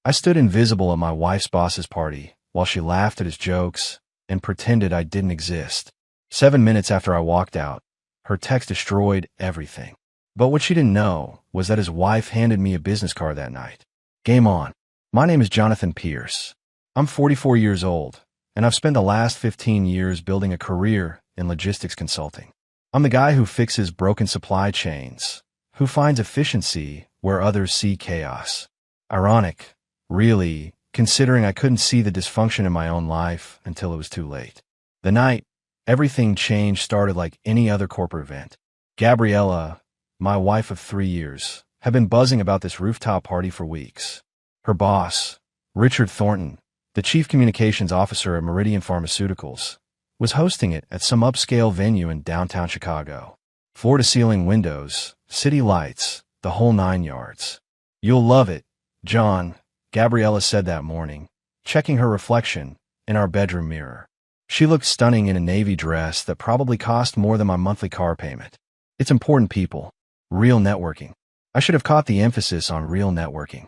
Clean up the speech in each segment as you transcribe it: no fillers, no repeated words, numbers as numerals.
I stood invisible at my wife's boss's party while she laughed at his jokes and pretended I didn't exist. 7 minutes after I walked out, her text destroyed everything. But what she didn't know was that his wife handed me a business card that night. Game on. My name is Jonathan Pierce. I'm 44 years old, and I've spent the last 15 years building a career in logistics consulting. I'm the guy who fixes broken supply chains, who finds efficiency where others see chaos. Ironic, really, considering I couldn't see the dysfunction in my own life until it was too late. The night everything changed started like any other corporate event. Gabriella, my wife of 3 years, had been buzzing about this rooftop party for weeks. Her boss, Richard Thornton, the chief communications officer at Meridian Pharmaceuticals, was hosting it at some upscale venue in downtown Chicago. Floor-to-ceiling windows, city lights, the whole 9 yards. You'll love it, John, Gabriella said that morning, checking her reflection in our bedroom mirror. She looked stunning in a navy dress that probably cost more than my monthly car payment. It's important people. Real networking. I should have caught the emphasis on real networking.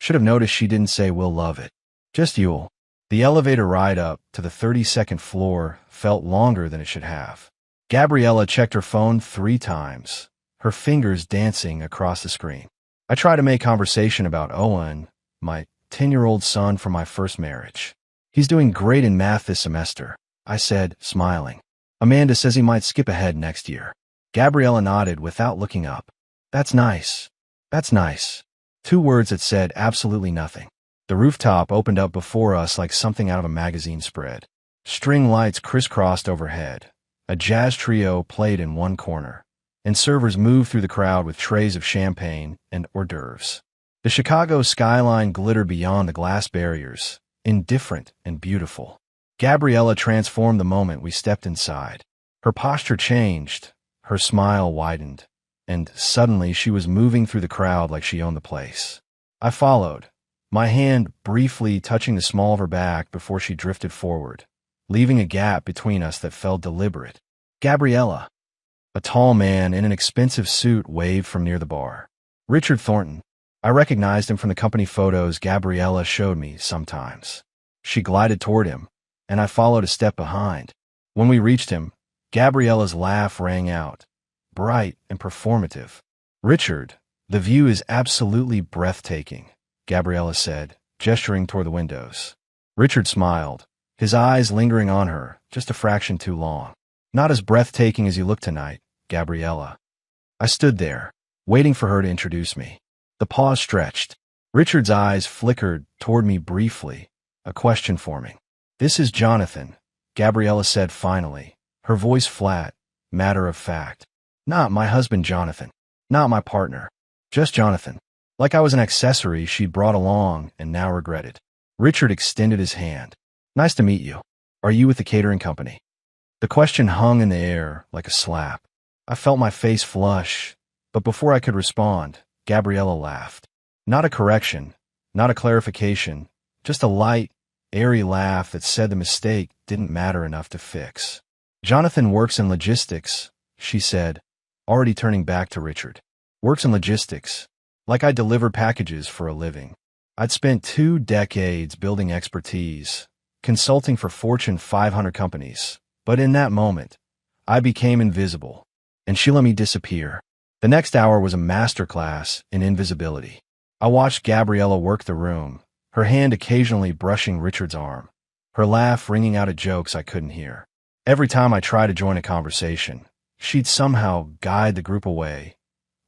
Should have noticed she didn't say we'll love it. Just you'll. The elevator ride up to the 32nd floor felt longer than it should have. Gabriella checked her phone 3 times, her fingers dancing across the screen. I tried to make conversation about Owen, my 10-year-old son from my first marriage. He's doing great in math this semester, I said, smiling. Amanda says he might skip ahead next year. Gabriella nodded without looking up. That's nice. That's nice. 2 words that said absolutely nothing. The rooftop opened up before us like something out of a magazine spread. String lights crisscrossed overhead. A jazz trio played in one corner, and servers moved through the crowd with trays of champagne and hors d'oeuvres. The Chicago skyline glittered beyond the glass barriers, indifferent and beautiful. Gabriella transformed the moment we stepped inside. Her posture changed, her smile widened, and suddenly she was moving through the crowd like she owned the place. I followed, my hand briefly touching the small of her back before she drifted forward, leaving a gap between us that felt deliberate. Gabriella. A tall man in an expensive suit waved from near the bar. Richard Thornton. I recognized him from the company photos Gabriella showed me sometimes. She glided toward him, and I followed a step behind. When we reached him, Gabriella's laugh rang out, bright and performative. Richard, the view is absolutely breathtaking, Gabriella said, gesturing toward the windows. Richard smiled, his eyes lingering on her, just a fraction too long. Not as breathtaking as you look tonight, Gabriella. I stood there, waiting for her to introduce me. The pause stretched. Richard's eyes flickered toward me briefly, a question forming. This is Jonathan, Gabriella said finally, her voice flat, matter of fact. Not my husband Jonathan. Not my partner. Just Jonathan. Like I was an accessory she'd brought along and now regretted. Richard extended his hand. Nice to meet you. Are you with the catering company? The question hung in the air like a slap. I felt my face flush, but before I could respond, Gabriella laughed. Not a correction, not a clarification, just a light, airy laugh that said the mistake didn't matter enough to fix. Jonathan works in logistics, she said, already turning back to Richard. Works in logistics, like I deliver packages for a living. I'd spent 2 decades building expertise, consulting for Fortune 500 companies, but in that moment, I became invisible, and she let me disappear. The next hour was a masterclass in invisibility. I watched Gabriella work the room, her hand occasionally brushing Richard's arm, her laugh ringing out at jokes I couldn't hear. Every time I tried to join a conversation, she'd somehow guide the group away,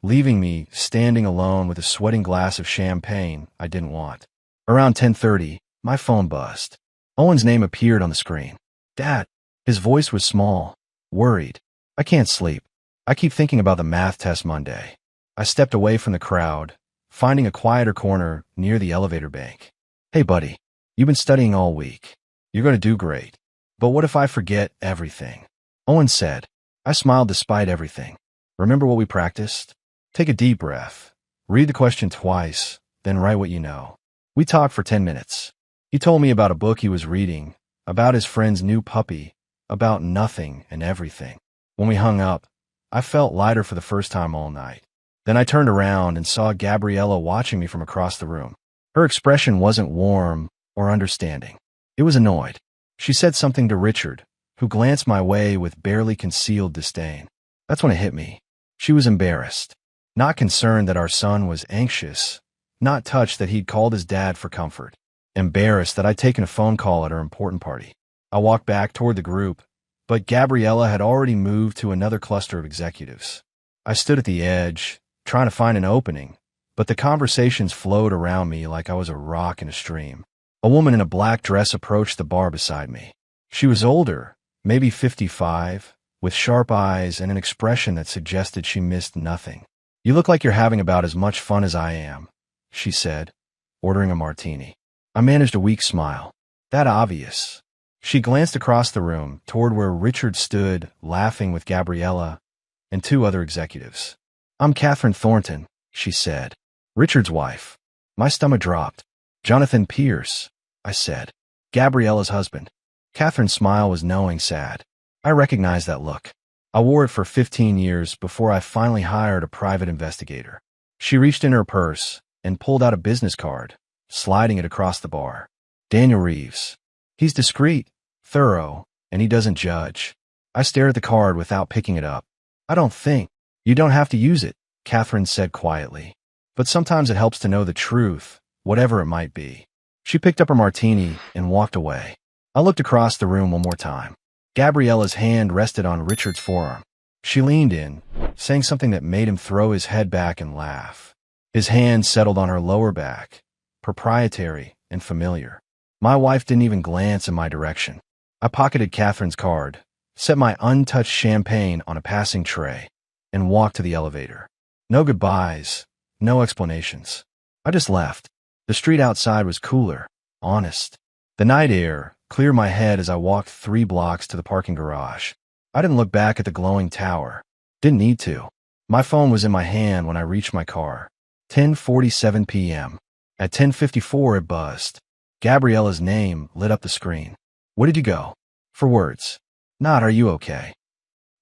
leaving me standing alone with a sweating glass of champagne I didn't want. Around 10:30, my phone buzzed. Owen's name appeared on the screen. Dad. His voice was small, worried. I can't sleep. I keep thinking about the math test Monday. I stepped away from the crowd, finding a quieter corner near the elevator bank. Hey buddy, you've been studying all week. You're going to do great. But what if I forget everything? Owen said. I smiled despite everything. Remember what we practiced? Take a deep breath. Read the question twice, then write what you know. We talked for 10 minutes. He told me about a book he was reading, about his friend's new puppy, about nothing and everything. When we hung up, I felt lighter for the first time all night. Then I turned around and saw Gabriella watching me from across the room. Her expression wasn't warm or understanding. It was annoyed. She said something to Richard, who glanced my way with barely concealed disdain. That's when it hit me. She was embarrassed. Not concerned that our son was anxious. Not touched that he'd called his dad for comfort. Embarrassed that I'd taken a phone call at her important party. I walked back toward the group, but Gabriella had already moved to another cluster of executives. I stood at the edge, trying to find an opening, but the conversations flowed around me like I was a rock in a stream. A woman in a black dress approached the bar beside me. She was older, maybe 55, with sharp eyes and an expression that suggested she missed nothing. "You look like you're having about as much fun as I am," she said, ordering a martini. I managed a weak smile. That obvious. She glanced across the room toward where Richard stood, laughing with Gabriella and two other executives. "I'm Catherine Thornton," she said. "Richard's wife." My stomach dropped. "Jonathan Pierce," I said. "Gabriella's husband." Catherine's smile was knowing sad. I recognized that look. I wore it for 15 years before I finally hired a private investigator. She reached in her purse and pulled out a business card, sliding it across the bar. "Daniel Reeves. He's discreet, thorough, and he doesn't judge." I stared at the card without picking it up. "I don't think. You don't have to use it," Catherine said quietly. "But sometimes it helps to know the truth, whatever it might be." She picked up her martini and walked away. I looked across the room one more time. Gabriella's hand rested on Richard's forearm. She leaned in, saying something that made him throw his head back and laugh. His hand settled on her lower back, proprietary and familiar. My wife didn't even glance in my direction. I pocketed Catherine's card, set my untouched champagne on a passing tray, and walked to the elevator. No goodbyes, no explanations. I just left. The street outside was cooler, honest. The night air cleared my head as I walked 3 blocks to the parking garage. I didn't look back at the glowing tower. Didn't need to. My phone was in my hand when I reached my car. 10:47 p.m. At 10:54 it buzzed. Gabriella's name lit up the screen. "Where did you go?" For words. Not "Are you okay?"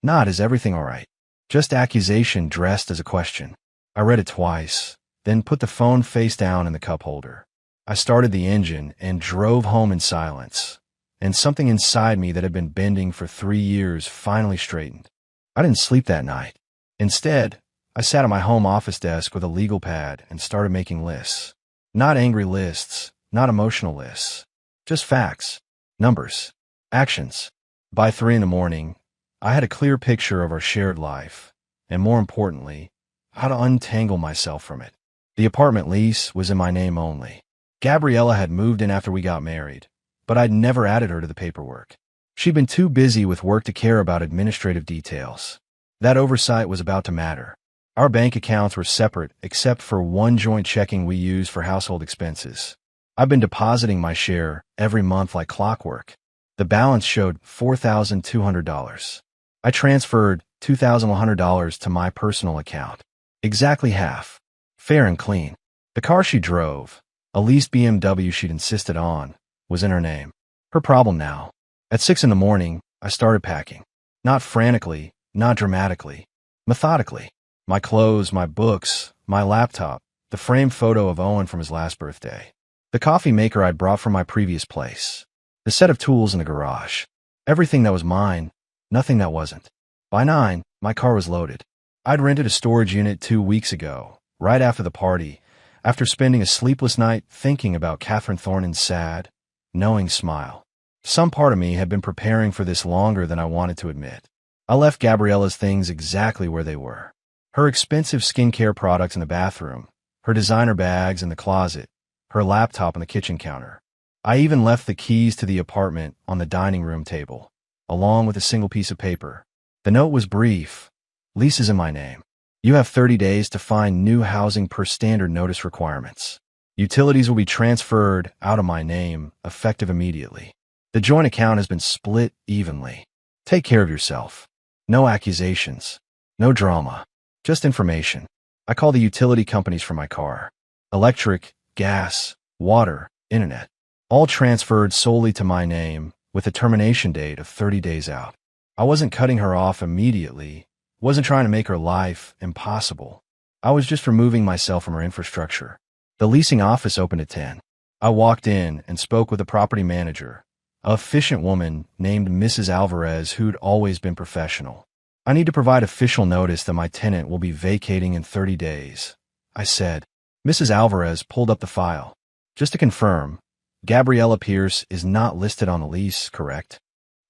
Not "Is everything all right?" Just accusation dressed as a question. I read it twice, then put the phone face down in the cup holder. I started the engine and drove home in silence, and something inside me that had been bending for 3 years finally straightened. I didn't sleep that night. Instead, I sat at my home office desk with a legal pad and started making lists. Not angry lists, not emotional lists. Just facts, numbers, actions. By 3 in the morning, I had a clear picture of our shared life, and more importantly, how to untangle myself from it. The apartment lease was in my name only. Gabriella had moved in after we got married, but I'd never added her to the paperwork. She'd been too busy with work to care about administrative details. That oversight was about to matter. Our bank accounts were separate except for one joint checking we used for household expenses. I've been depositing my share every month like clockwork. The balance showed $4,200. I transferred $2,100 to my personal account. Exactly half. Fair and clean. The car she drove, a leased BMW she'd insisted on, was in her name. Her problem now. At 6 in the morning, I started packing. Not frantically, not dramatically. Methodically. My clothes, my books, my laptop, the framed photo of Owen from his last birthday. The coffee maker I'd brought from my previous place. The set of tools in the garage. Everything that was mine, nothing that wasn't. By 9, my car was loaded. I'd rented a storage unit 2 weeks ago, right after the party, after spending a sleepless night thinking about Catherine Thornton's sad, knowing smile. Some part of me had been preparing for this longer than I wanted to admit. I left Gabriella's things exactly where they were. Her expensive skincare products in the bathroom, her designer bags in the closet, her laptop on the kitchen counter. I even left the keys to the apartment on the dining room table, along with a single piece of paper. The note was brief. "Lease is in my name. You have 30 days to find new housing per standard notice requirements. Utilities will be transferred out of my name, effective immediately. The joint account has been split evenly. Take care of yourself. No accusations. No drama. Just information." I call the utility companies for my car. Electric, gas, water, internet. All transferred solely to my name, with a termination date of 30 days out. I wasn't cutting her off immediately, wasn't trying to make her life impossible. I was just removing myself from her infrastructure. The leasing office opened at 10. I walked in and spoke with the property manager, a efficient woman named Mrs. Alvarez who'd always been professional. I need to provide official notice that my tenant will be vacating in 30 days, I said. Mrs. Alvarez pulled up the file. Just to confirm, Gabriella Pierce is not listed on the lease, correct?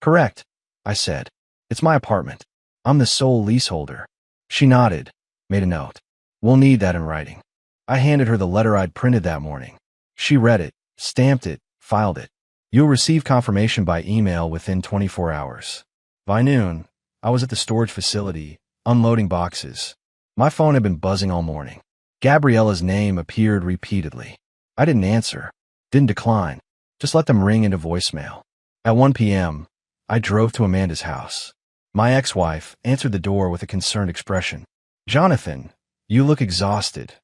Correct, I said. It's my apartment. I'm the sole leaseholder. She nodded, made a note. We'll need that in writing. I handed her the letter I'd printed that morning. She read it, stamped it, filed it. You'll receive confirmation by email within 24 hours. By noon, I was at the storage facility, unloading boxes. My phone had been buzzing all morning. Gabriella's name appeared repeatedly. I didn't answer, didn't decline, just let them ring into voicemail. At 1 p.m., I drove to Amanda's house. My ex-wife answered the door with a concerned expression. "Jonathan, you look exhausted,"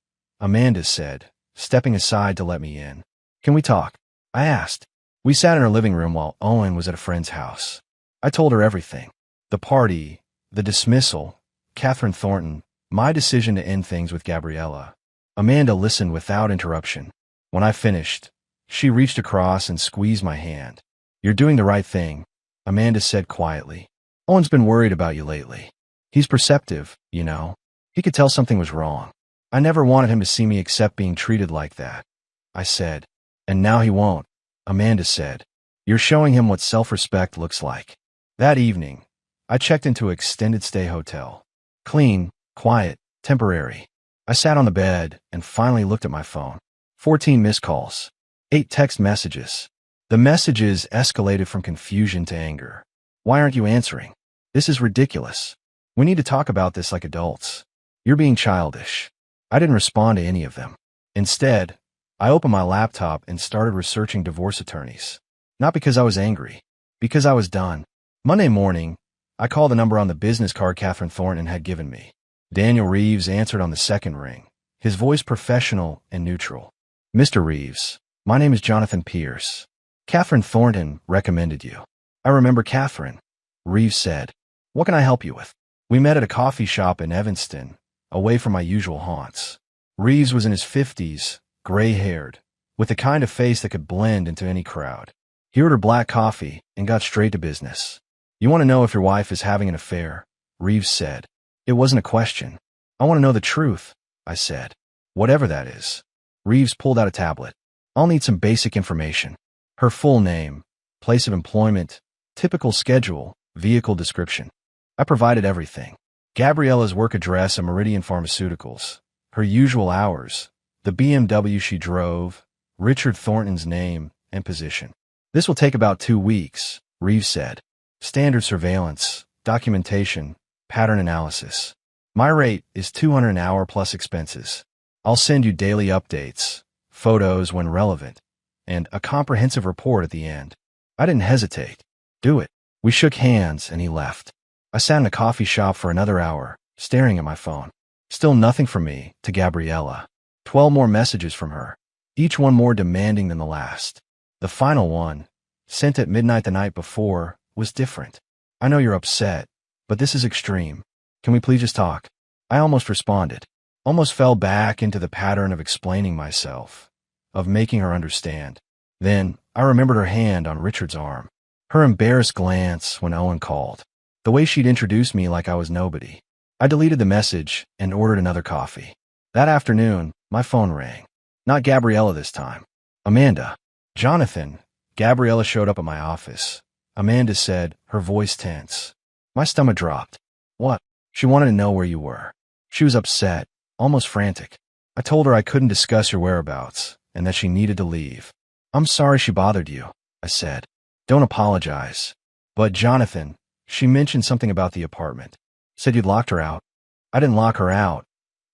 Amanda said, stepping aside to let me in. "Can we talk?" I asked. We sat in her living room while Owen was at a friend's house. I told her everything. The party, the dismissal, Catherine Thornton, my decision to end things with Gabriella. Amanda listened without interruption. When I finished, she reached across and squeezed my hand. "You're doing the right thing," Amanda said quietly. "Owen's been worried about you lately. He's perceptive, you know. He could tell something was wrong. I never wanted him to see me accept being treated like that," I said. "And now he won't," Amanda said. "You're showing him what self-respect looks like." That evening, I checked into an extended stay hotel. Clean, quiet, temporary. I sat on the bed and finally looked at my phone. 14 missed calls. 8 text messages. The messages escalated from confusion to anger. "Why aren't you answering? This is ridiculous. We need to talk about this like adults. You're being childish." I didn't respond to any of them. Instead, I opened my laptop and started researching divorce attorneys. Not because I was angry, because I was done. Monday morning, I called the number on the business card Catherine Thornton had given me. Daniel Reeves answered on the second ring, his voice professional and neutral. "Mr. Reeves, my name is Jonathan Pierce. Catherine Thornton recommended you." "I remember Catherine," Reeves said. "What can I help you with?" "We met at a coffee shop in Evanston, away from my usual haunts." Reeves was in his 50s, gray-haired, with the kind of face that could blend into any crowd. He ordered black coffee and got straight to business. "You want to know if your wife is having an affair?" Reeves said. It wasn't a question. "I want to know the truth," I said. "Whatever that is." Reeves pulled out a tablet. "I'll need some basic information. Her full name, place of employment, typical schedule, vehicle description." I provided everything. Gabriella's work address at Meridian Pharmaceuticals, her usual hours, the BMW she drove, Richard Thornton's name, and position. "This will take about 2 weeks, Reeves said. "Standard surveillance, documentation, pattern analysis. My rate is $200 an hour plus expenses. I'll send you daily updates, photos when relevant, and a comprehensive report at the end." I didn't hesitate. "Do it." We shook hands and he left. I sat in a coffee shop for another hour, staring at my phone. Still nothing from me to Gabriella. 12 more messages from her, each one more demanding than the last. The final one, sent at midnight the night before, was different. "I know you're upset, but this is extreme. Can we please just talk?" I almost responded, almost fell back into the pattern of explaining myself, of making her understand. Then I remembered her hand on Richard's arm, her embarrassed glance when Owen called, the way she'd introduced me like I was nobody. I deleted the message and ordered another coffee. That afternoon, my phone rang. Not Gabriella this time. "Amanda." "Jonathan." Gabriella showed up at my office. Amanda said, her voice tense. My stomach dropped. "What?" "She wanted to know where you were." She was upset, almost frantic. I told her I couldn't discuss your whereabouts and that she needed to leave. "I'm sorry she bothered you," I said. "Don't apologize." "But Jonathan," she mentioned something about the apartment. "Said you'd locked her out." "I didn't lock her out,"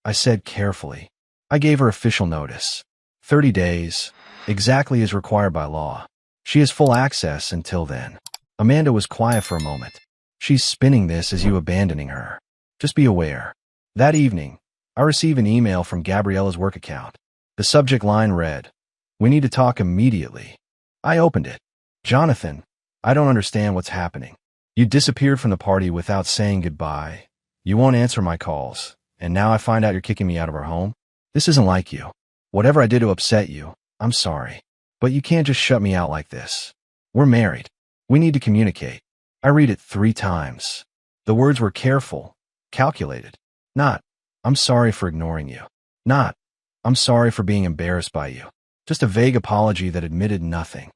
I said carefully. "I gave her official notice. 30 days, exactly as required by law. She has full access until then." Amanda was quiet for a moment. "She's spinning this as you abandoning her. Just be aware." That evening, I received an email from Gabriella's work account. The subject line read, "We need to talk immediately." I opened it. "Jonathan, I don't understand what's happening. You disappeared from the party without saying goodbye. You won't answer my calls, and now I find out you're kicking me out of our home? This isn't like you." Whatever I did to upset you, I'm sorry. But you can't just shut me out like this. We're married. We need to communicate. I read it 3 times. The words were careful, calculated. Not, I'm sorry for ignoring you. Not, I'm sorry for being embarrassed by you. Just a vague apology that admitted nothing.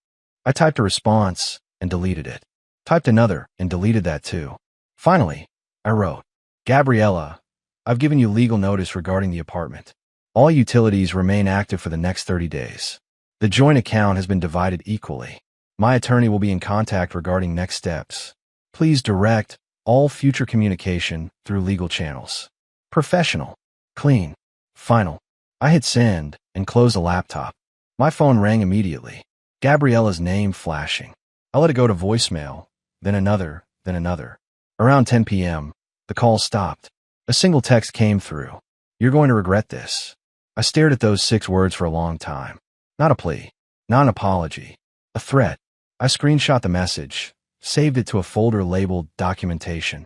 I typed a response and deleted it. Typed another and deleted that too. Finally, I wrote, Gabriella, I've given you legal notice regarding the apartment. All utilities remain active for the next 30 days. The joint account has been divided equally. My attorney will be in contact regarding next steps. Please direct all future communication through legal channels. Professional. Clean. Final. I hit send and closed the laptop. My phone rang immediately. Gabriella's name flashing. I let it go to voicemail, then another, then another. Around 10 p.m., the call stopped. A single text came through. You're going to regret this. I stared at those 6 words for a long time. Not a plea, not an apology, a threat. I screenshot the message, saved it to a folder labeled documentation,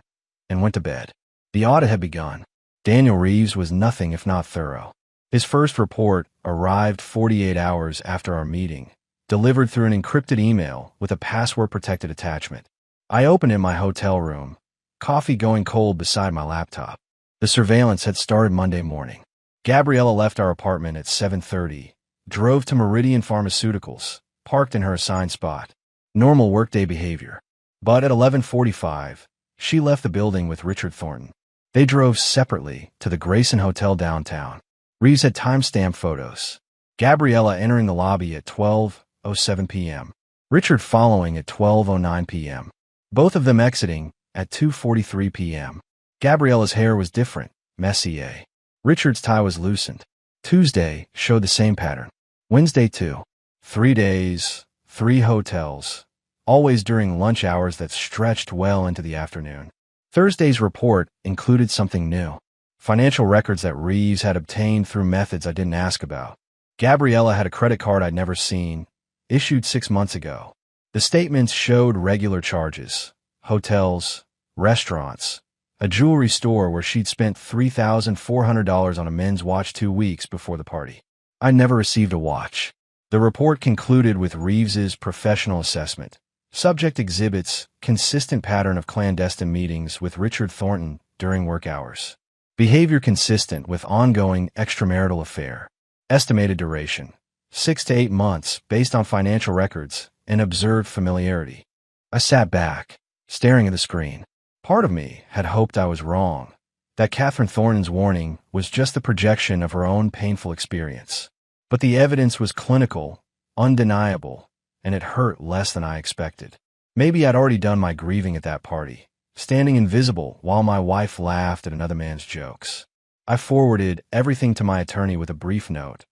and went to bed. The audit had begun. Daniel Reeves was nothing if not thorough. His first report arrived 48 hours after our meeting, delivered through an encrypted email with a password-protected attachment. I opened in my hotel room, coffee going cold beside my laptop. The surveillance had started Monday morning. Gabriella left our apartment at 7:30, drove to Meridian Pharmaceuticals, parked in her assigned spot. Normal workday behavior. But at 11:45, she left the building with Richard Thornton. They drove separately to the Grayson Hotel downtown. Reeves had timestamp photos. Gabriella entering the lobby at 12:07 p.m. Richard following at 12:09 p.m. Both of them exiting at 2:43 p.m. Gabriella's hair was different, messier. Richard's tie was loosened. Tuesday showed the same pattern. Wednesday too. 3 days, 3 hotels, always during lunch hours that stretched well into the afternoon. Thursday's report included something new. Financial records that Reeves had obtained through methods I didn't ask about. Gabriella had a credit card I'd never seen, issued 6 months ago. The statements showed regular charges, hotels, restaurants, a jewelry store where she'd spent $3,400 on a men's watch 2 weeks before the party. I never received a watch. The report concluded with Reeves's professional assessment. Subject exhibits consistent pattern of clandestine meetings with Richard Thornton during work hours. Behavior consistent with ongoing extramarital affair. Estimated duration, 6 to 8 months based on financial records and observed familiarity. I sat back, staring at the screen. Part of me had hoped I was wrong, that Catherine Thornton's warning was just the projection of her own painful experience. But the evidence was clinical, undeniable, and it hurt less than I expected. Maybe I'd already done my grieving at that party, standing invisible while my wife laughed at another man's jokes. I forwarded everything to my attorney with a brief note.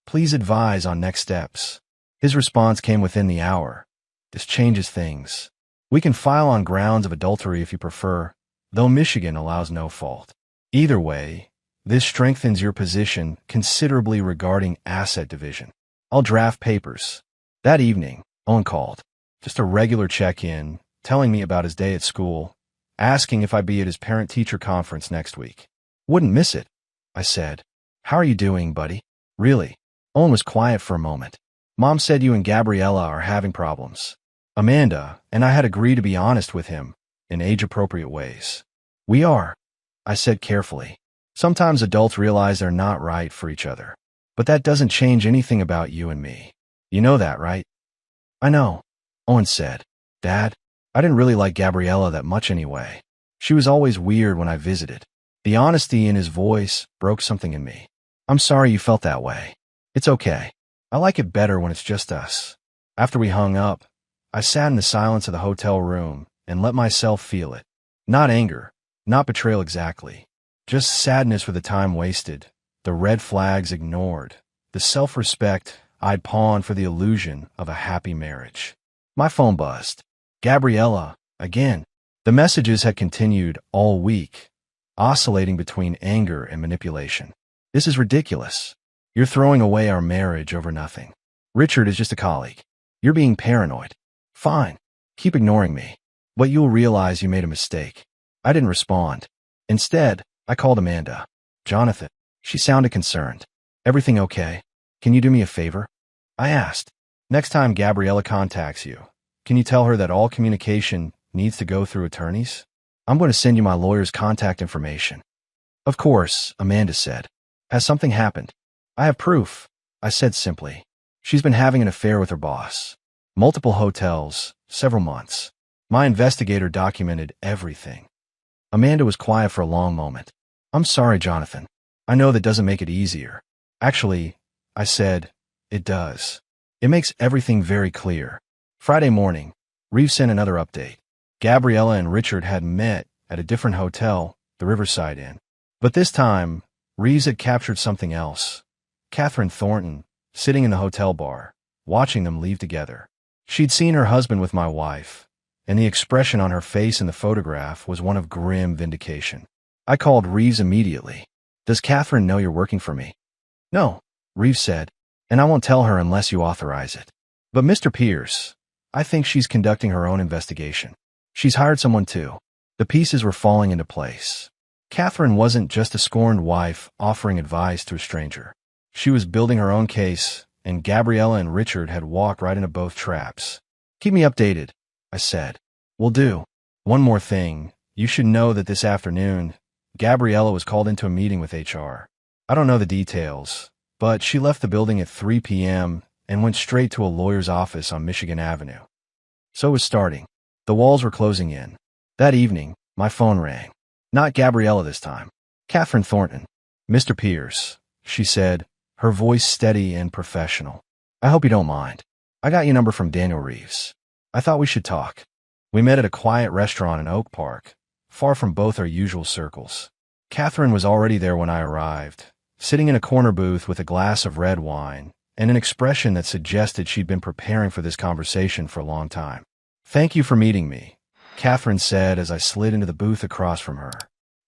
Please advise on next steps. His response came within the hour. This changes things. We can file on grounds of adultery if you prefer, though Michigan allows no fault. Either way, this strengthens your position considerably regarding asset division. I'll draft papers. That evening, Owen called. Just a regular check-in, telling me about his day at school, asking if I'd be at his parent-teacher conference next week. Wouldn't miss it, I said. How are you doing, buddy? Really? Owen was quiet for a moment. Mom said you and Gabriella are having problems. Amanda and I had agreed to be honest with him in age-appropriate ways. We are, I said carefully. Sometimes adults realize they're not right for each other. But that doesn't change anything about you and me. You know that, right? I know, Owen said. Dad, I didn't really like Gabriella that much anyway. She was always weird when I visited. The honesty in his voice broke something in me. I'm sorry you felt that way. It's okay. I like it better when it's just us. After we hung up, I sat in the silence of the hotel room and let myself feel it. Not anger, not betrayal exactly. Just sadness for the time wasted, the red flags ignored, the self-respect I'd pawned for the illusion of a happy marriage. My phone buzzed. Gabriella, again. The messages had continued all week, oscillating between anger and manipulation. This is ridiculous. You're throwing away our marriage over nothing. Richard is just a colleague. You're being paranoid. Fine. Keep ignoring me. But you'll realize you made a mistake. I didn't respond. Instead, I called Amanda. Jonathan. She sounded concerned. Everything okay? Can you do me a favor? I asked. Next time Gabriella contacts you, can you tell her that all communication needs to go through attorneys? I'm going to send you my lawyer's contact information. Of course, Amanda said. Has something happened? I have proof, I said simply. She's been having an affair with her boss. Multiple hotels, several months. My investigator documented everything. Amanda was quiet for a long moment. I'm sorry, Jonathan. I know that doesn't make it easier. Actually, I said, it does. It makes everything very clear. Friday morning, Reeves sent another update. Gabriella and Richard had met at a different hotel, the Riverside Inn. But this time, Reeves had captured something else. Catherine Thornton, sitting in the hotel bar, watching them leave together. She'd seen her husband with my wife, and the expression on her face in the photograph was one of grim vindication. I called Reeves immediately. Does Catherine know you're working for me? No, Reeves said, and I won't tell her unless you authorize it. But Mr. Pierce, I think she's conducting her own investigation. She's hired someone too. The pieces were falling into place. Catherine wasn't just a scorned wife offering advice to a stranger. She was building her own case, and Gabriella and Richard had walked right into both traps. Keep me updated, I said. Will do. One more thing. You should know that this afternoon, Gabriella was called into a meeting with HR. I don't know the details, but she left the building at 3 p.m. and went straight to a lawyer's office on Michigan Avenue. So it was starting. The walls were closing in. That evening, my phone rang. Not Gabriella this time. Catherine Thornton. Mr. Pierce, she said, her voice steady and professional. I hope you don't mind. I got your number from Daniel Reeves. I thought we should talk. We met at a quiet restaurant in Oak Park, far from both our usual circles. Catherine was already there when I arrived, sitting in a corner booth with a glass of red wine and an expression that suggested she'd been preparing for this conversation for a long time. Thank you for meeting me, Catherine said as I slid into the booth across from her.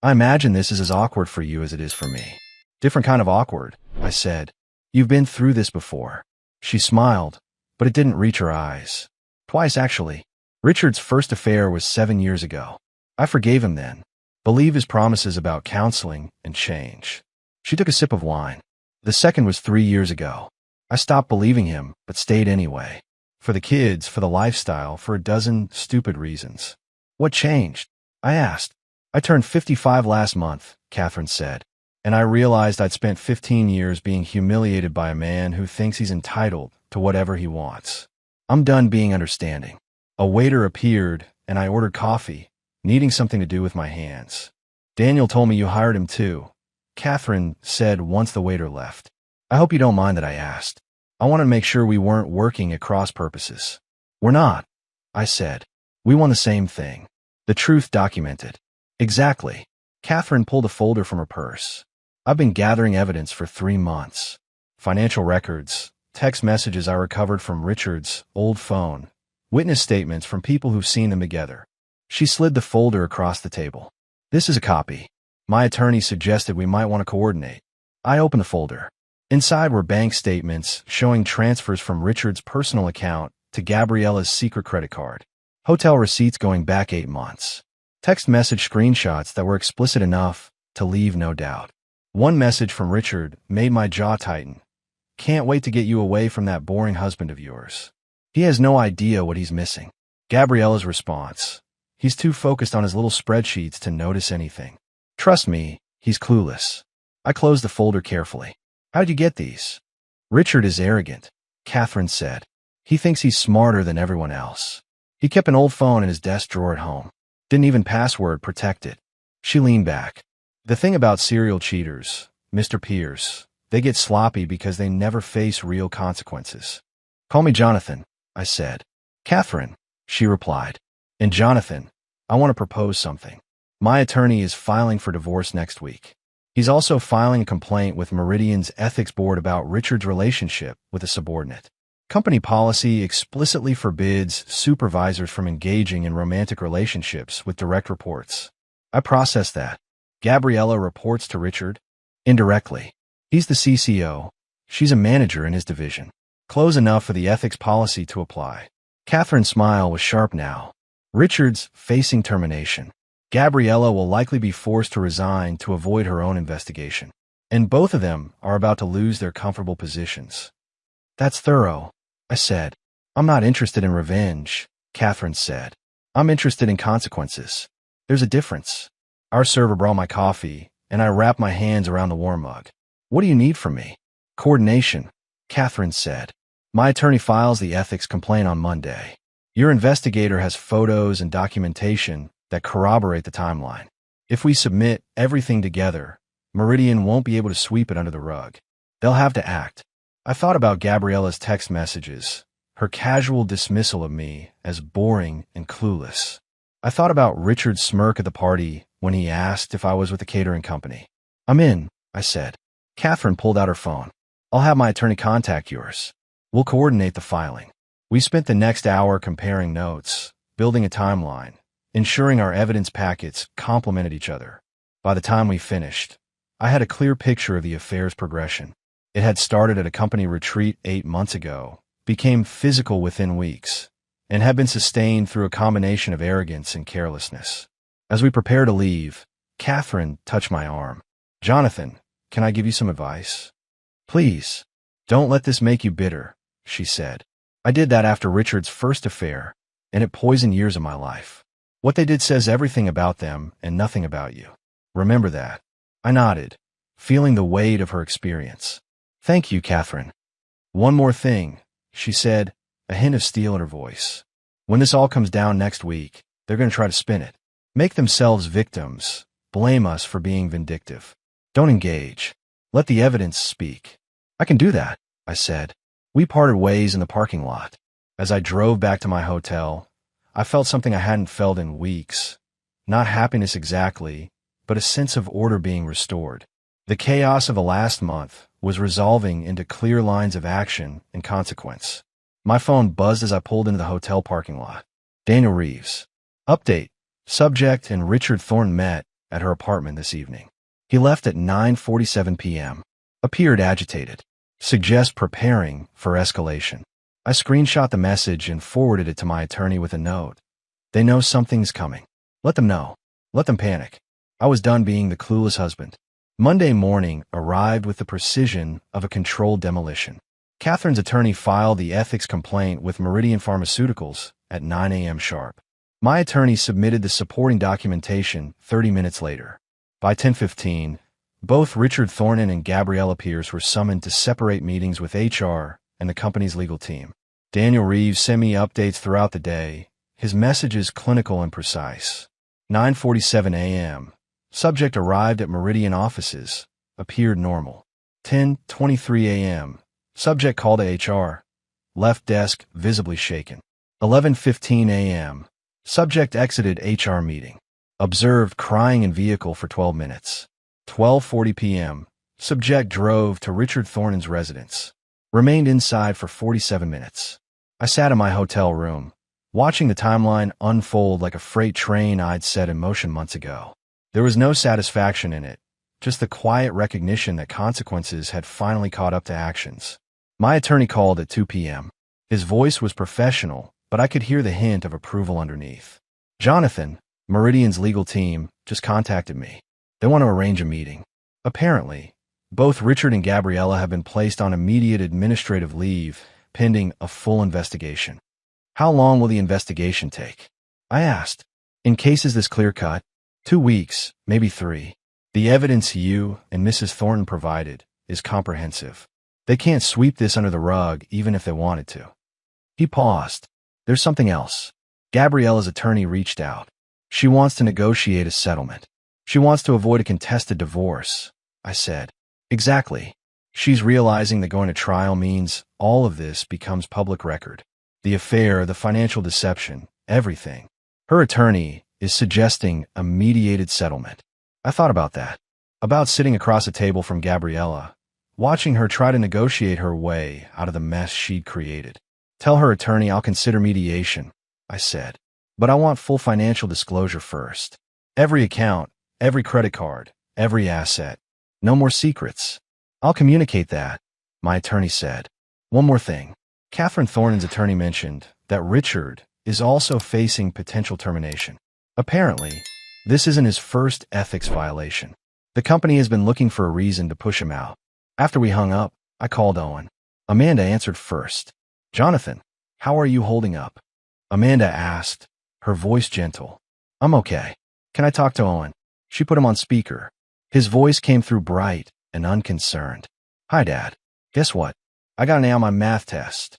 I imagine this is as awkward for you as it is for me. Different kind of awkward, I said. You've been through this before. She smiled, but it didn't reach her eyes. Twice, actually. Richard's first affair was 7 years ago. I forgave him then. Believe his promises about counseling and change. She took a sip of wine. The second was 3 years ago. I stopped believing him, but stayed anyway. For the kids, for the lifestyle, for a dozen stupid reasons. What changed? I asked. I turned 55 last month, Catherine said, and I realized I'd spent 15 years being humiliated by a man who thinks he's entitled to whatever he wants. I'm done being understanding. A waiter appeared, and I ordered coffee, needing something to do with my hands. Daniel told me you hired him too, Catherine said once the waiter left. I hope you don't mind that I asked. I wanted to make sure we weren't working at cross purposes. We're not, I said. We want the same thing. The truth documented. Exactly. Catherine pulled a folder from her purse. I've been gathering evidence for 3 months. Financial records, text messages I recovered from Richard's old phone, witness statements from people who've seen them together. She slid the folder across the table. This is a copy. My attorney suggested we might want to coordinate. I opened the folder. Inside were bank statements showing transfers from Richard's personal account to Gabriella's secret credit card. Hotel receipts going back 8 months. Text message screenshots that were explicit enough to leave no doubt. One message from Richard made my jaw tighten. Can't wait to get you away from that boring husband of yours. He has no idea what he's missing. Gabriella's response. He's too focused on his little spreadsheets to notice anything. Trust me, he's clueless. I closed the folder carefully. How'd you get these? Richard is arrogant, Catherine said. He thinks he's smarter than everyone else. He kept an old phone in his desk drawer at home. Didn't even password protect it. She leaned back. The thing about serial cheaters, Mr. Pierce, they get sloppy because they never face real consequences. Call me Jonathan, I said. Catherine, she replied. And Jonathan, I want to propose something. My attorney is filing for divorce next week. He's also filing a complaint with Meridian's ethics board about Richard's relationship with a subordinate. Company policy explicitly forbids supervisors from engaging in romantic relationships with direct reports. I processed that. Gabriella reports to Richard indirectly. He's the CCO. She's a manager in his division. Close enough for the ethics policy to apply. Catherine's smile was sharp now. Richard's facing termination. Gabriella will likely be forced to resign to avoid her own investigation. and both of them are about to lose their comfortable positions. That's thorough, I said. I'm not interested in revenge, Catherine said. I'm interested in consequences. There's a difference. Our server brought my coffee, and I wrapped my hands around the warm mug. What do you need from me? Coordination, Catherine said. My attorney files the ethics complaint on Monday. Your investigator has photos and documentation that corroborate the timeline. If we submit everything together, Meridian won't be able to sweep it under the rug. They'll have to act. I thought about Gabriella's text messages, her casual dismissal of me as boring and clueless. I thought about Richard's smirk at the party when he asked if I was with the catering company. I'm in, I said. Catherine pulled out her phone. I'll have my attorney contact yours. We'll coordinate the filing. We spent the next hour comparing notes, building a timeline, ensuring our evidence packets complemented each other. By the time we finished, I had a clear picture of the affair's progression. It had started at a company retreat 8 months ago, became physical within weeks, and had been sustained through a combination of arrogance and carelessness. As we prepared to leave, Catherine touched my arm. Jonathan, can I give you some advice? Please, don't let this make you bitter, she said. I did that after Richard's first affair, and it poisoned years of my life. What they did says everything about them and nothing about you. Remember that. I nodded, feeling the weight of her experience. Thank you, Catherine. One more thing, she said, a hint of steel in her voice. When this all comes down next week, they're going to try to spin it. Make themselves victims, blame us for being vindictive. Don't engage. Let the evidence speak. I can do that, I said. We parted ways in the parking lot. As I drove back to my hotel, I felt something I hadn't felt in weeks. Not happiness exactly, but a sense of order being restored. The chaos of the last month was resolving into clear lines of action and consequence. My phone buzzed as I pulled into the hotel parking lot. Daniel Reeves. Update. Subject and Richard Thornton met at her apartment this evening. He left at 9:47 p.m. Appeared agitated. Suggest preparing for escalation. I screenshot the message and forwarded it to my attorney with a note. They know something's coming. Let them know. Let them panic. I was done being the clueless husband. Monday morning arrived with the precision of a controlled demolition. Catherine's attorney filed the ethics complaint with Meridian Pharmaceuticals at 9 a.m. sharp. My attorney submitted the supporting documentation 30 minutes later. By 10:15, both Richard Thornton and Gabriella Pierce were summoned to separate meetings with HR and the company's legal team. Daniel Reeves sent me updates throughout the day, his messages clinical and precise. 9:47 a.m. Subject arrived at Meridian offices, appeared normal. 10:23 a.m. Subject called to HR, left desk visibly shaken. 11:15 a.m. Subject exited HR meeting. Observed crying in vehicle for 12 minutes. 12:40 p.m. Subject drove to Richard Thornton's residence. Remained inside for 47 minutes. I sat in my hotel room, watching the timeline unfold like a freight train I'd set in motion months ago. There was no satisfaction in it, just the quiet recognition that consequences had finally caught up to actions. My attorney called at 2 p.m. His voice was professional, but I could hear the hint of approval underneath. Jonathan, Meridian's legal team, just contacted me. They want to arrange a meeting. Apparently, both Richard and Gabriella have been placed on immediate administrative leave, pending a full investigation. How long will the investigation take? I asked. In cases this clear-cut, 2 weeks, maybe 3. The evidence you and Mrs. Thornton provided is comprehensive. They can't sweep this under the rug even if they wanted to. He paused. There's something else. Gabriella's attorney reached out. She wants to negotiate a settlement. She wants to avoid a contested divorce, I said. Exactly. She's realizing that going to trial means all of this becomes public record. The affair, the financial deception, everything. Her attorney is suggesting a mediated settlement. I thought about that. About sitting across a table from Gabriella, watching her try to negotiate her way out of the mess she'd created. Tell her attorney I'll consider mediation, I said. But I want full financial disclosure first. Every account, every credit card, every asset. No more secrets. I'll communicate that, my attorney said. One more thing. Catherine Thornton's attorney mentioned that Richard is also facing potential termination. Apparently, this isn't his first ethics violation. The company has been looking for a reason to push him out. After we hung up, I called Owen. Amanda answered first. Jonathan, how are you holding up? Amanda asked, her voice gentle. I'm okay. Can I talk to Owen? She put him on speaker. His voice came through bright and unconcerned. Hi, Dad. Guess what? I got an A on my math test.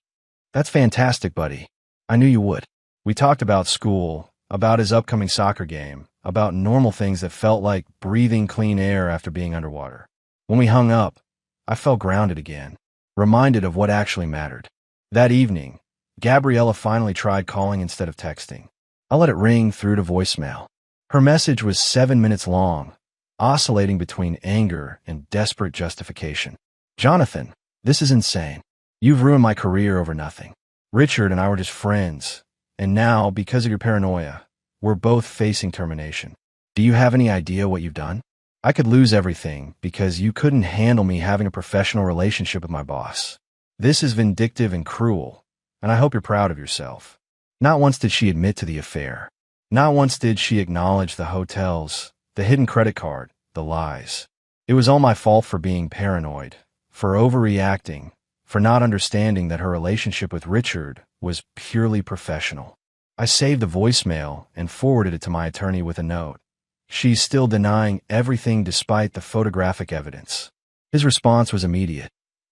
That's fantastic, buddy. I knew you would. We talked about school, about his upcoming soccer game, about normal things that felt like breathing clean air after being underwater. When we hung up, I felt grounded again, reminded of what actually mattered. That evening, Gabriella finally tried calling instead of texting. I let it ring through to voicemail. Her message was 7 minutes long, oscillating between anger and desperate justification. Jonathan, this is insane. You've ruined my career over nothing. Richard and I were just friends, and now, because of your paranoia, we're both facing termination. Do you have any idea what you've done? I could lose everything because you couldn't handle me having a professional relationship with my boss. This is vindictive and cruel, and I hope you're proud of yourself. Not once did she admit to the affair. Not once did she acknowledge the hotels, the hidden credit card, the lies. It was all my fault for being paranoid, for overreacting, for not understanding that her relationship with Richard was purely professional. I saved the voicemail and forwarded it to my attorney with a note. She's still denying everything despite the photographic evidence. His response was immediate.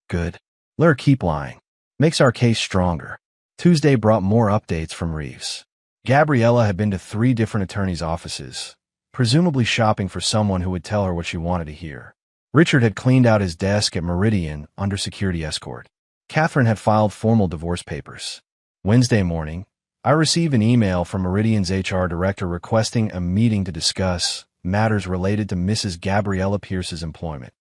Good. Let her keep lying. Makes our case stronger. Tuesday brought more updates from Reeves. Gabriella had been to 3 different attorneys' offices, presumably shopping for someone who would tell her what she wanted to hear. Richard had cleaned out his desk at Meridian under security escort. Catherine had filed formal divorce papers. Wednesday morning, I received an email from Meridian's HR director requesting a meeting to discuss matters related to Mrs. Gabriella Pierce's employment.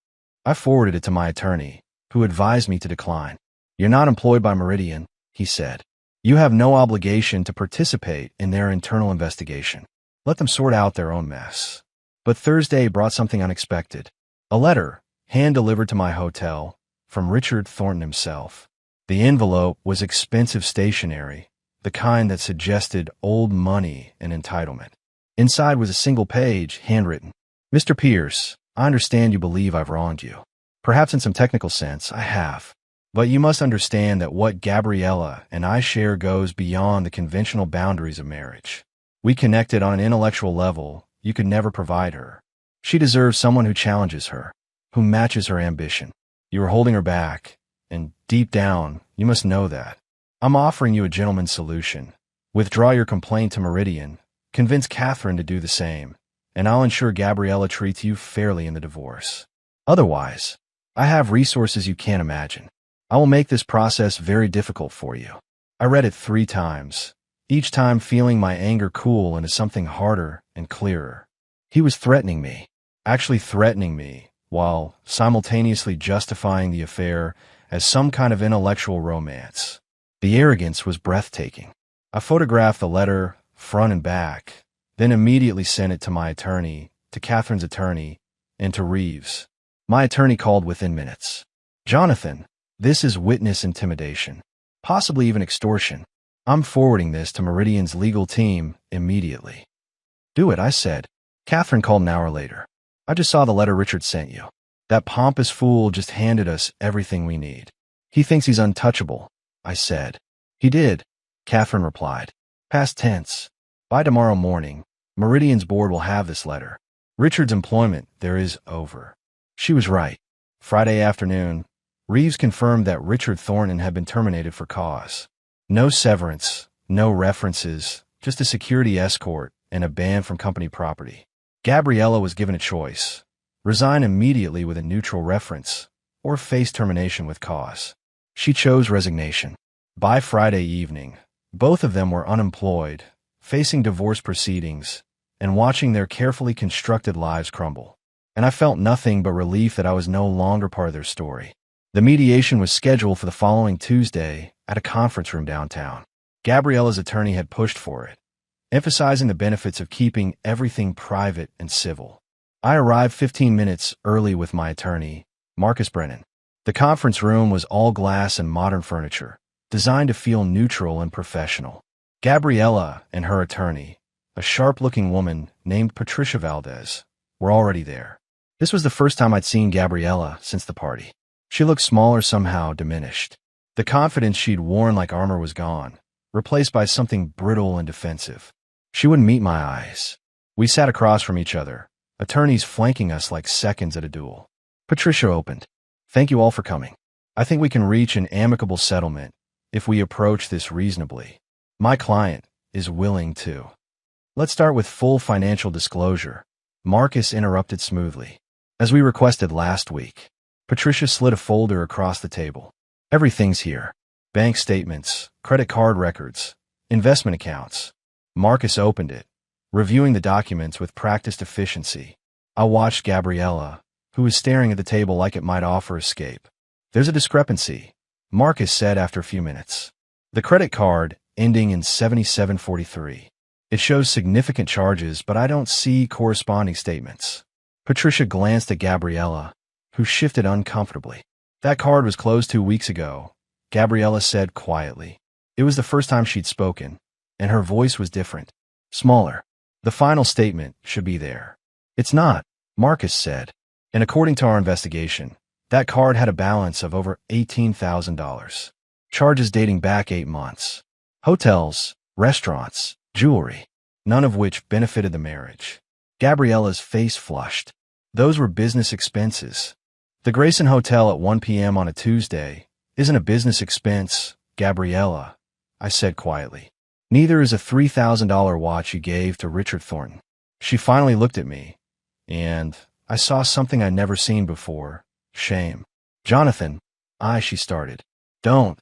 I forwarded it to my attorney, who advised me to decline. You're not employed by Meridian, he said. You have no obligation to participate in their internal investigation. Let them sort out their own mess. But Thursday brought something unexpected. A letter, hand-delivered to my hotel, from Richard Thornton himself. The envelope was expensive stationery, the kind that suggested old money and entitlement. Inside was a single page, handwritten. Mr. Pierce, I understand you believe I've wronged you. Perhaps in some technical sense, I have. But you must understand that what Gabriella and I share goes beyond the conventional boundaries of marriage. We connected on an intellectual level you could never provide her. She deserves someone who challenges her, who matches her ambition. You are holding her back, and deep down, you must know that. I'm offering you a gentleman's solution. Withdraw your complaint to Meridian, convince Catherine to do the same, and I'll ensure Gabriella treats you fairly in the divorce. Otherwise, I have resources you can't imagine. I will make this process very difficult for you. I read it 3 times, each time feeling my anger cool into something harder and clearer. He was threatening me, actually threatening me, while simultaneously justifying the affair as some kind of intellectual romance. The arrogance was breathtaking. I photographed the letter, front and back, then immediately sent it to my attorney, to Catherine's attorney, and to Reeves. My attorney called within minutes. Jonathan, this is witness intimidation, possibly even extortion. I'm forwarding this to Meridian's legal team immediately. Do it, I said. Catherine called an hour later. I just saw the letter Richard sent you. That pompous fool just handed us everything we need. He thinks he's untouchable, I said. He did, Catherine replied. Past tense. By tomorrow morning, Meridian's board will have this letter. Richard's employment there is over. She was right. Friday afternoon, Reeves confirmed that Richard Thornton had been terminated for cause. No severance, no references, just a security escort and a ban from company property. Gabriella was given a choice: resign immediately with a neutral reference, or face termination with cause. She chose resignation. By Friday evening, both of them were unemployed, facing divorce proceedings, and watching their carefully constructed lives crumble. And I felt nothing but relief that I was no longer part of their story. The mediation was scheduled for the following Tuesday at a conference room downtown. Gabriella's attorney had pushed for it, emphasizing the benefits of keeping everything private and civil. I arrived 15 minutes early with my attorney, Marcus Brennan. The conference room was all glass and modern furniture, designed to feel neutral and professional. Gabriella and her attorney, a sharp-looking woman named Patricia Valdez, were already there. This was the first time I'd seen Gabriella since the party. She looked smaller, somehow diminished. The confidence she'd worn like armor was gone, replaced by something brittle and defensive. She wouldn't meet my eyes. We sat across from each other, attorneys flanking us like seconds at a duel. Patricia opened. "Thank you all for coming. I think we can reach an amicable settlement if we approach this reasonably. My client is willing to." "Let's start with full financial disclosure," Marcus interrupted smoothly. "As we requested last week." Patricia slid a folder across the table. "Everything's here. Bank statements, credit card records, investment accounts." Marcus opened it, reviewing the documents with practiced efficiency. I watched Gabriella, who was staring at the table like it might offer escape. "There's a discrepancy," Marcus said after a few minutes. "The credit card ending in 7743. It shows significant charges, but I don't see corresponding statements." Patricia glanced at Gabriella, who shifted uncomfortably. "That card was closed 2 weeks ago," Gabriella said quietly. It was the first time she'd spoken, and her voice was different, smaller. "The final statement should be there." "It's not," Marcus said. "And according to our investigation, that card had a balance of over $18,000. Charges dating back 8 months. Hotels, restaurants, jewelry, none of which benefited the marriage." Gabriella's face flushed. "Those were business expenses. The Grayson Hotel at 1 p.m. on a Tuesday isn't a business expense, Gabriella," I said quietly. "Neither is a $3,000 watch you gave to Richard Thornton." She finally looked at me, and I saw something I'd never seen before: shame. "Jonathan," she started. "Don't,"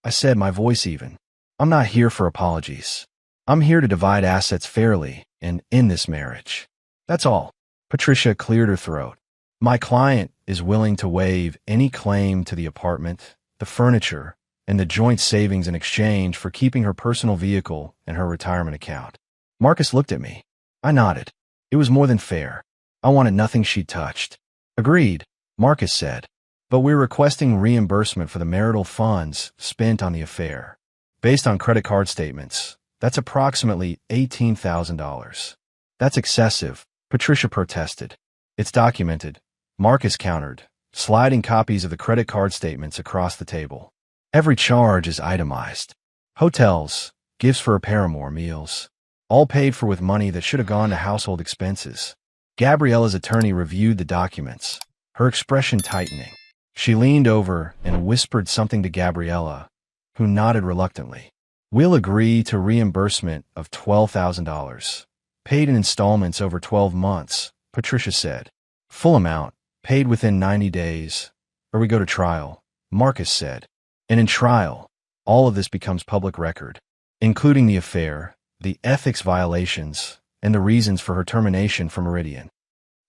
I said, my voice even. "I'm not here for apologies. I'm here to divide assets fairly and end this marriage. That's all." Patricia cleared her throat. "My client is willing to waive any claim to the apartment, the furniture, and the joint savings in exchange for keeping her personal vehicle and her retirement account." Marcus looked at me. I nodded. It was more than fair. I wanted nothing she'd touched. "Agreed," Marcus said. "But we're requesting reimbursement for the marital funds spent on the affair. Based on credit card statements, that's approximately $18,000. "That's excessive," Patricia protested. "It's documented," Marcus countered, sliding copies of the credit card statements across the table. "Every charge is itemized. Hotels, gifts for a paramour, meals, all paid for with money that should have gone to household expenses." Gabriella's attorney reviewed the documents, her expression tightening. She leaned over and whispered something to Gabriella, who nodded reluctantly. "We'll agree to reimbursement of $12,000, paid in installments over 12 months, Patricia said. "Full amount, paid within 90 days, or we go to trial," Marcus said. "And in trial, all of this becomes public record, including the affair, the ethics violations, and the reasons for her termination from Meridian."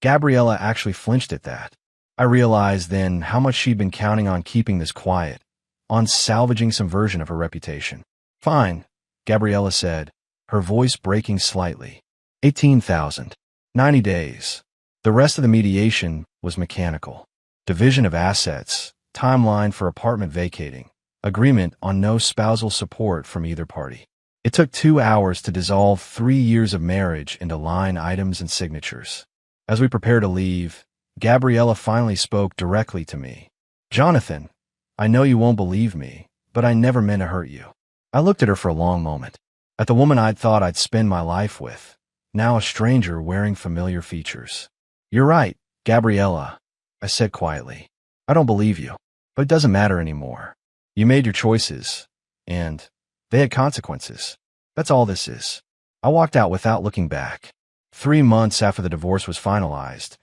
Gabriella actually flinched at that. I realized then how much she'd been counting on keeping this quiet, on salvaging some version of her reputation. "Fine," Gabriella said, her voice breaking slightly. 18,000. 90 days. The rest of the mediation was mechanical. Division of assets, timeline for apartment vacating, agreement on no spousal support from either party. It took 2 hours to dissolve 3 years of marriage into line items and signatures. As we prepared to leave, Gabriella finally spoke directly to me. "Jonathan, I know you won't believe me, but I never meant to hurt you." I looked at her for a long moment, at the woman I'd thought I'd spend my life with, now a stranger wearing familiar features. "You're right, Gabriella," I said quietly. "I don't believe you, but it doesn't matter anymore. You made your choices, and they had consequences. That's all this is." I walked out without looking back. 3 months after the divorce was finalized,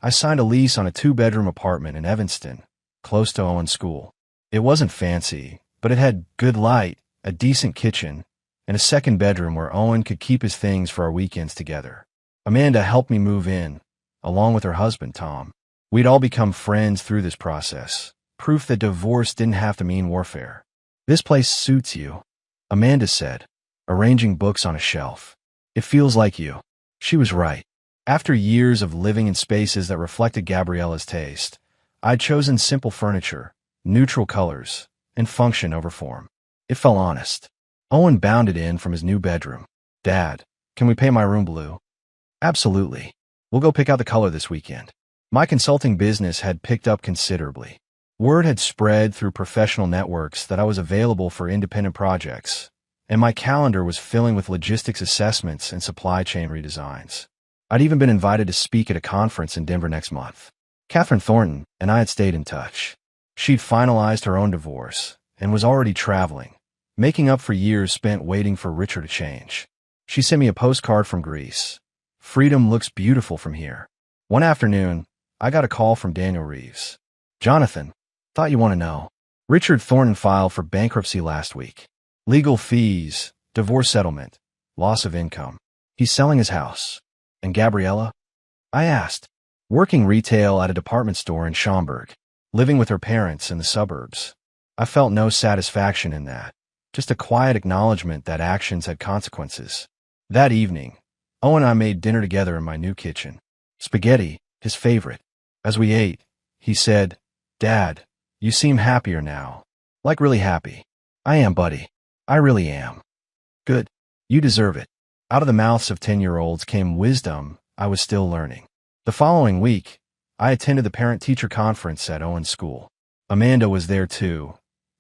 I signed a lease on a 2-bedroom apartment in Evanston, close to Owen's school. It wasn't fancy, but it had good light, a decent kitchen, and a second bedroom where Owen could keep his things for our weekends together. Amanda helped me move in, along with her husband, Tom. We'd all become friends through this process, proof that divorce didn't have to mean warfare. "This place suits you," Amanda said, arranging books on a shelf. "It feels like you." She was right. After years of living in spaces that reflected Gabriella's taste, I'd chosen simple furniture, neutral colors, and function over form. It felt honest. Owen bounded in from his new bedroom. "Dad, can we paint my room blue?" "Absolutely. We'll go pick out the color this weekend." My consulting business had picked up considerably. Word had spread through professional networks that I was available for independent projects, and my calendar was filling with logistics assessments and supply chain redesigns. I'd even been invited to speak at a conference in Denver next month. Catherine Thornton and I had stayed in touch. She'd finalized her own divorce and was already traveling, making up for years spent waiting for Richard to change. She sent me a postcard from Greece. Freedom looks beautiful from here. One afternoon, I got a call from Daniel Reeves. Jonathan, thought you want to know. Richard Thornton filed for bankruptcy last week. Legal fees, divorce settlement, loss of income. He's selling his house. And Gabriella? I asked. Working retail at a department store in Schaumburg, living with her parents in the suburbs. I felt no satisfaction in that, just a quiet acknowledgement that actions had consequences. That evening, Owen and I made dinner together in my new kitchen. Spaghetti, his favorite. As we ate, he said, Dad, you seem happier now. Like really happy. I am, buddy. I really am. Good. You deserve it. Out of the mouths of 10-year-olds came wisdom I was still learning. The following week, I attended the parent-teacher conference at Owen's school. Amanda was there too,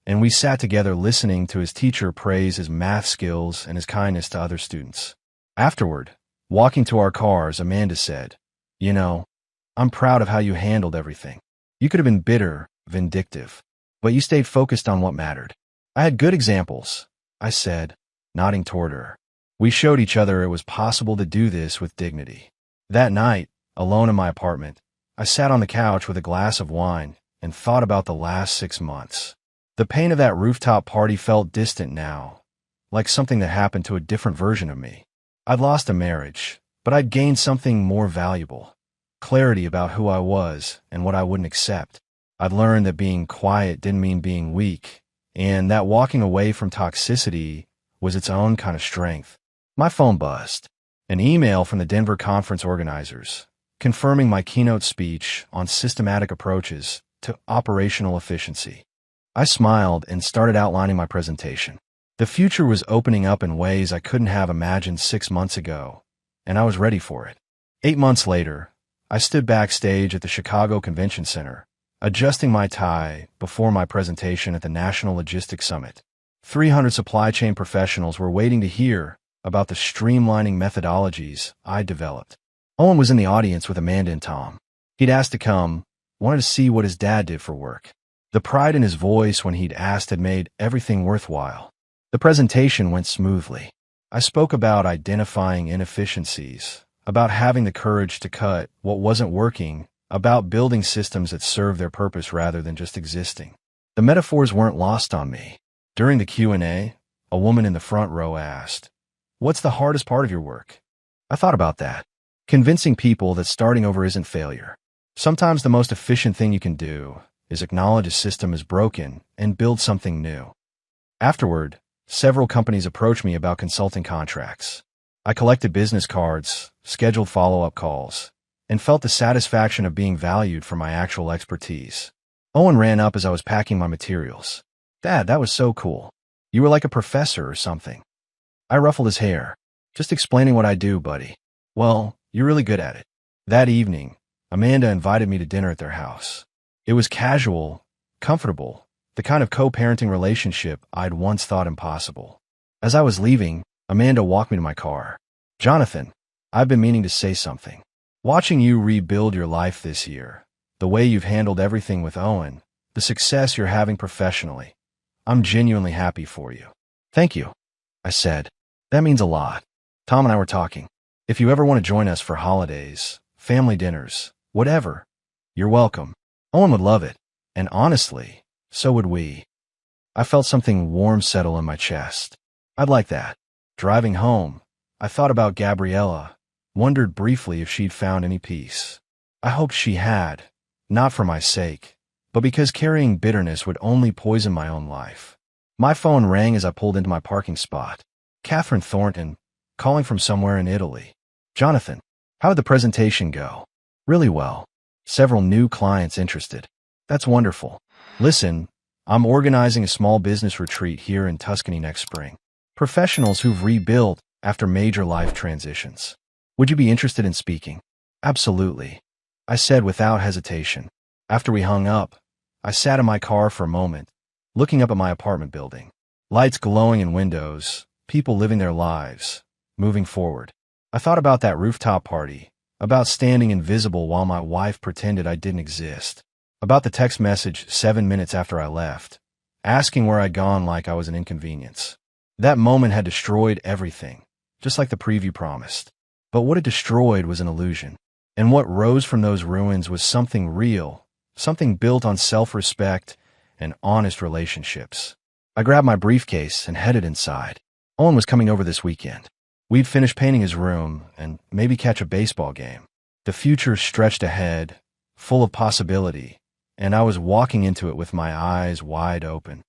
and we sat together listening to his teacher praise his math skills and his kindness to other students. Afterward, walking to our cars, Amanda said, You know, I'm proud of how you handled everything. You could have been bitter, vindictive, but you stayed focused on what mattered. I had good examples, I said, nodding toward her. We showed each other it was possible to do this with dignity. That night, alone in my apartment, I sat on the couch with a glass of wine and thought about the last 6 months. The pain of that rooftop party felt distant now, like something that happened to a different version of me. I'd lost a marriage, but I'd gained something more valuable. Clarity about who I was and what I wouldn't accept. I'd learned that being quiet didn't mean being weak, and that walking away from toxicity was its own kind of strength. My phone buzzed. An email from the Denver conference organizers, confirming my keynote speech on systematic approaches to operational efficiency. I smiled and started outlining my presentation. The future was opening up in ways I couldn't have imagined 6 months ago, and I was ready for it. 8 months later, I stood backstage at the Chicago Convention Center, adjusting my tie before my presentation at the National Logistics Summit. 300 supply chain professionals were waiting to hear about the streamlining methodologies I developed. Owen was in the audience with Amanda and Tom. He'd asked to come, wanted to see what his dad did for work. The pride in his voice when he'd asked had made everything worthwhile. The presentation went smoothly. I spoke about identifying inefficiencies, about having the courage to cut what wasn't working, about building systems that serve their purpose rather than just existing. The metaphors weren't lost on me. During the Q&A, a woman in the front row asked, What's the hardest part of your work? I thought about that. Convincing people that starting over isn't failure. Sometimes the most efficient thing you can do is acknowledge a system is broken and build something new. Afterward, several companies approached me about consulting contracts. I collected business cards, scheduled follow-up calls, and felt the satisfaction of being valued for my actual expertise. Owen ran up as I was packing my materials. Dad, that was so cool. You were like a professor or something. I ruffled his hair. Just explaining what I do, buddy. Well, you're really good at it. That evening, Amanda invited me to dinner at their house. It was casual, comfortable, the kind of co-parenting relationship I'd once thought impossible. As I was leaving, Amanda walked me to my car. Jonathan, I've been meaning to say something. Watching you rebuild your life this year, the way you've handled everything with Owen, the success you're having professionally, I'm genuinely happy for you. Thank you, I said. That means a lot. Tom and I were talking. If you ever want to join us for holidays, family dinners, whatever, you're welcome. Owen would love it, and honestly, so would we. I felt something warm settle in my chest. I'd like that. Driving home, I thought about Gabriella, wondered briefly if she'd found any peace. I hoped she had, not for my sake, but because carrying bitterness would only poison my own life. My phone rang as I pulled into my parking spot. Catherine Thornton, calling from somewhere in Italy. Jonathan, how did the presentation go? Really well. Several new clients interested. That's wonderful. Listen, I'm organizing a small business retreat here in Tuscany next spring. Professionals who've rebuilt after major life transitions. Would you be interested in speaking? Absolutely. I said without hesitation. After we hung up, I sat in my car for a moment, looking up at my apartment building. Lights glowing in windows, people living their lives, moving forward. I thought about that rooftop party, about standing invisible while my wife pretended I didn't exist, about the text message 7 minutes after I left, asking where I'd gone like I was an inconvenience. That moment had destroyed everything, just like the preview promised. But what it destroyed was an illusion. And what rose from those ruins was something real, something built on self-respect and honest relationships. I grabbed my briefcase and headed inside. Owen was coming over this weekend. We'd finish painting his room and maybe catch a baseball game. The future stretched ahead, full of possibility, and I was walking into it with my eyes wide open.